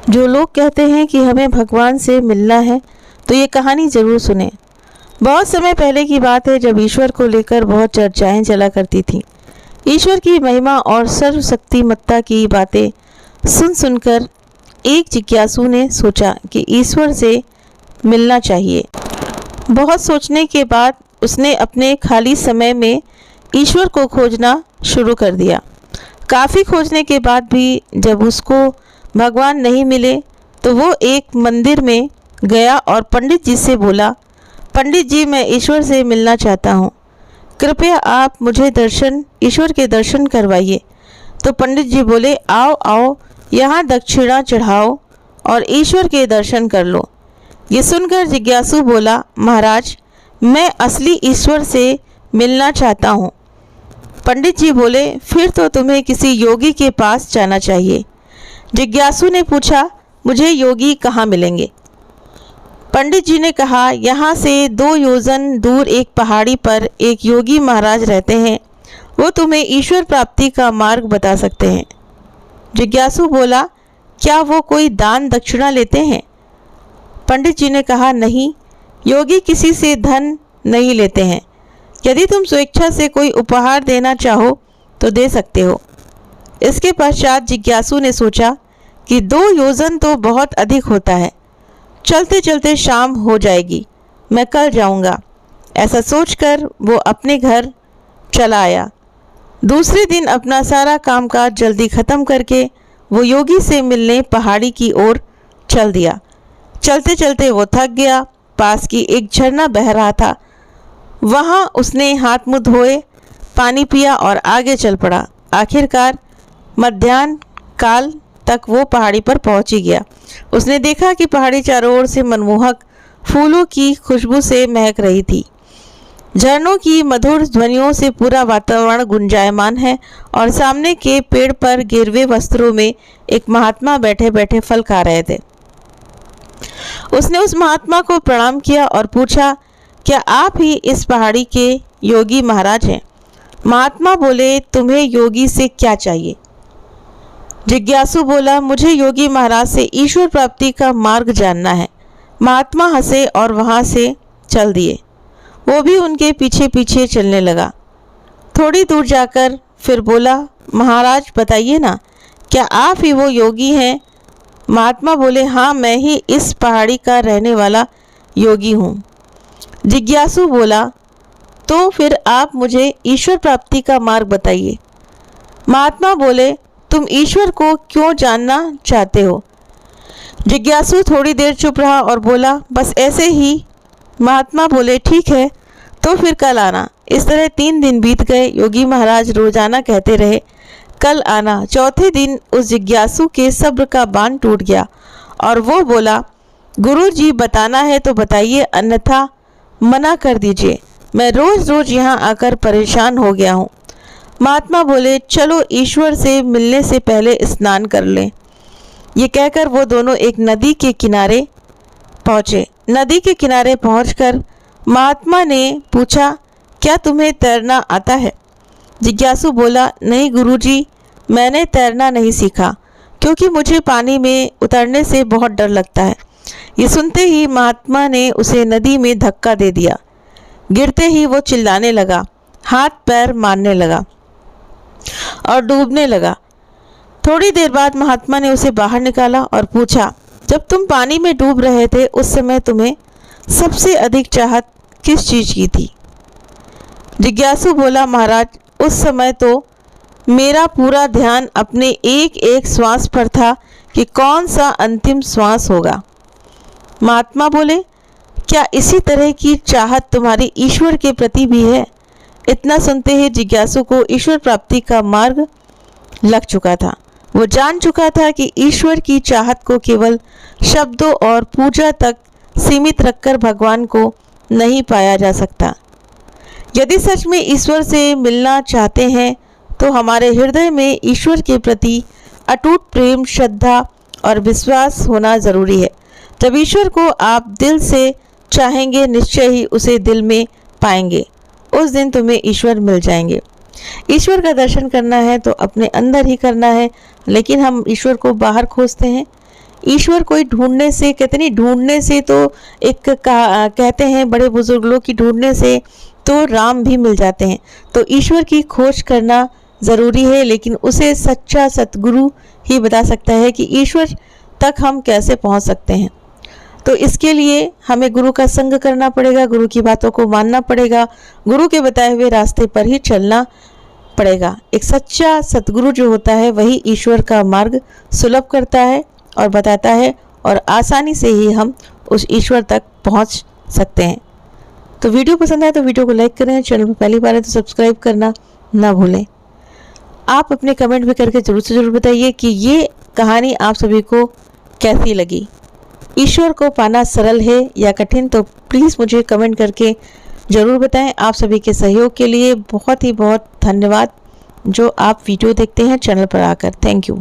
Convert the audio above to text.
जो लोग कहते हैं कि हमें भगवान से मिलना है तो ये कहानी ज़रूर सुने। बहुत समय पहले की बात है जब ईश्वर को लेकर बहुत चर्चाएं चला करती थीं। ईश्वर की महिमा और सर्वशक्तिमत्ता की बातें सुन सुनकर एक जिज्ञासु ने सोचा कि ईश्वर से मिलना चाहिए। बहुत सोचने के बाद उसने अपने खाली समय में ईश्वर को खोजना शुरू कर दिया। काफ़ी खोजने के बाद भी जब उसको भगवान नहीं मिले तो वो एक मंदिर में गया और पंडित जी से बोला, पंडित जी, मैं ईश्वर से मिलना चाहता हूँ, कृपया आप मुझे ईश्वर के दर्शन करवाइए। तो पंडित जी बोले, आओ आओ, यहाँ दक्षिणा चढ़ाओ और ईश्वर के दर्शन कर लो। ये सुनकर जिज्ञासु बोला, महाराज, मैं असली ईश्वर से मिलना चाहता हूँ। पंडित जी बोले, फिर तो तुम्हें किसी योगी के पास जाना चाहिए। जिज्ञासु ने पूछा, मुझे योगी कहाँ मिलेंगे? पंडित जी ने कहा, यहाँ से 2 योजन दूर एक पहाड़ी पर एक योगी महाराज रहते हैं, वो तुम्हें ईश्वर प्राप्ति का मार्ग बता सकते हैं। जिज्ञासु बोला, क्या वो कोई दान दक्षिणा लेते हैं? पंडित जी ने कहा, नहीं, योगी किसी से धन नहीं लेते हैं। यदि तुम स्वेच्छा से कोई उपहार देना चाहो तो दे सकते हो। इसके पश्चात जिज्ञासु ने सोचा कि 2 योजन तो बहुत अधिक होता है, चलते चलते शाम हो जाएगी, मैं कल जाऊंगा। ऐसा सोचकर वो अपने घर चला आया। दूसरे दिन अपना सारा कामकाज जल्दी ख़त्म करके वो योगी से मिलने पहाड़ी की ओर चल दिया। चलते चलते वो थक गया। पास की एक झरना बह रहा था, वहाँ उसने हाथ मुँह धोए, पानी पिया और आगे चल पड़ा। आखिरकार मध्याह्न काल तक वो पहाड़ी पर पहुंच ही गया। उसने देखा कि पहाड़ी चारों ओर से मनमोहक फूलों की खुशबू से महक रही थी। झरनों की मधुर ध्वनियों से पूरा वातावरण गुंजायमान है और सामने के पेड़ पर गिरवे वस्त्रों में एक महात्मा बैठे बैठे फल खा रहे थे। उसने उस महात्मा को प्रणाम किया और पूछा, क्या आप ही इस पहाड़ी के योगी महाराज हैं? महात्मा बोले, तुम्हें योगी से क्या चाहिए? जिज्ञासु बोला, मुझे योगी महाराज से ईश्वर प्राप्ति का मार्ग जानना है। महात्मा हंसे और वहाँ से चल दिए। वो भी उनके पीछे पीछे चलने लगा। थोड़ी दूर जाकर फिर बोला, महाराज बताइए ना, क्या आप ही वो योगी हैं? महात्मा बोले, हाँ, मैं ही इस पहाड़ी का रहने वाला योगी हूँ। जिज्ञासु बोला, तो फिर आप मुझे ईश्वर प्राप्ति का मार्ग बताइए। महात्मा बोले, तुम ईश्वर को क्यों जानना चाहते हो? जिज्ञासु थोड़ी देर चुप रहा और बोला, बस ऐसे ही। महात्मा बोले, ठीक है, तो फिर कल आना। इस तरह 3 दिन बीत गए। योगी महाराज रोजाना कहते रहे, कल आना। चौथे दिन उस जिज्ञासु के सब्र का बांध टूट गया और वो बोला, गुरु जी, बताना है तो बताइए, अन्यथा मना कर दीजिए। मैं रोज़ रोज़ यहाँ आकर परेशान हो गया हूँ। महात्मा बोले, चलो ईश्वर से मिलने से पहले स्नान कर लें। ये कहकर वो दोनों एक नदी के किनारे पहुँचे। नदी के किनारे पहुंचकर महात्मा ने पूछा, क्या तुम्हें तैरना आता है? जिज्ञासु बोला, नहीं गुरुजी, मैंने तैरना नहीं सीखा क्योंकि मुझे पानी में उतरने से बहुत डर लगता है। ये सुनते ही महात्मा ने उसे नदी में धक्का दे दिया। गिरते ही वो चिल्लाने लगा, हाथ पैर मारने लगा और डूबने लगा। थोड़ी देर बाद महात्मा ने उसे बाहर निकाला और पूछा, जब तुम पानी में डूब रहे थे उस समय तुम्हें सबसे अधिक चाहत किस चीज़ की थी? जिज्ञासु बोला, महाराज, उस समय तो मेरा पूरा ध्यान अपने एक एक श्वास पर था कि कौन सा अंतिम श्वास होगा। महात्मा बोले, क्या इसी तरह की चाहत तुम्हारी ईश्वर के प्रति भी है? इतना सुनते ही जिज्ञासु को ईश्वर प्राप्ति का मार्ग लग चुका था। वो जान चुका था कि ईश्वर की चाहत को केवल शब्दों और पूजा तक सीमित रखकर भगवान को नहीं पाया जा सकता। यदि सच में ईश्वर से मिलना चाहते हैं तो हमारे हृदय में ईश्वर के प्रति अटूट प्रेम, श्रद्धा और विश्वास होना ज़रूरी है। जब ईश्वर को आप दिल से चाहेंगे, निश्चय ही उसे दिल में पाएंगे। उस दिन तुम्हें ईश्वर मिल जाएंगे। ईश्वर का दर्शन करना है तो अपने अंदर ही करना है, लेकिन हम ईश्वर को बाहर खोजते हैं। ईश्वर कोई ढूंढने से, कहते नहीं ढूंढने से तो कहते हैं बड़े बुजुर्ग लोग कि ढूंढने से तो राम भी मिल जाते हैं। तो ईश्वर की खोज करना ज़रूरी है, लेकिन उसे सच्चा सतगुरु ही बता सकता है कि ईश्वर तक हम कैसे पहुंच सकते हैं। तो इसके लिए हमें गुरु का संग करना पड़ेगा, गुरु की बातों को मानना पड़ेगा, गुरु के बताए हुए रास्ते पर ही चलना पड़ेगा। एक सच्चा सतगुरु जो होता है वही ईश्वर का मार्ग सुलभ करता है और बताता है, और आसानी से ही हम उस ईश्वर तक पहुंच सकते हैं। तो वीडियो पसंद आए तो वीडियो को लाइक करें, चैनल पर पहली बार है तो सब्सक्राइब करना ना भूलें। आप अपने कमेंट भी करके ज़रूर से ज़रूर बताइए कि ये कहानी आप सभी को कैसी लगी। ईश्वर को पाना सरल है या कठिन, तो प्लीज़ मुझे कमेंट करके ज़रूर बताएं। आप सभी के सहयोग के लिए बहुत ही बहुत धन्यवाद जो आप वीडियो देखते हैं चैनल पर आकर। Thank you.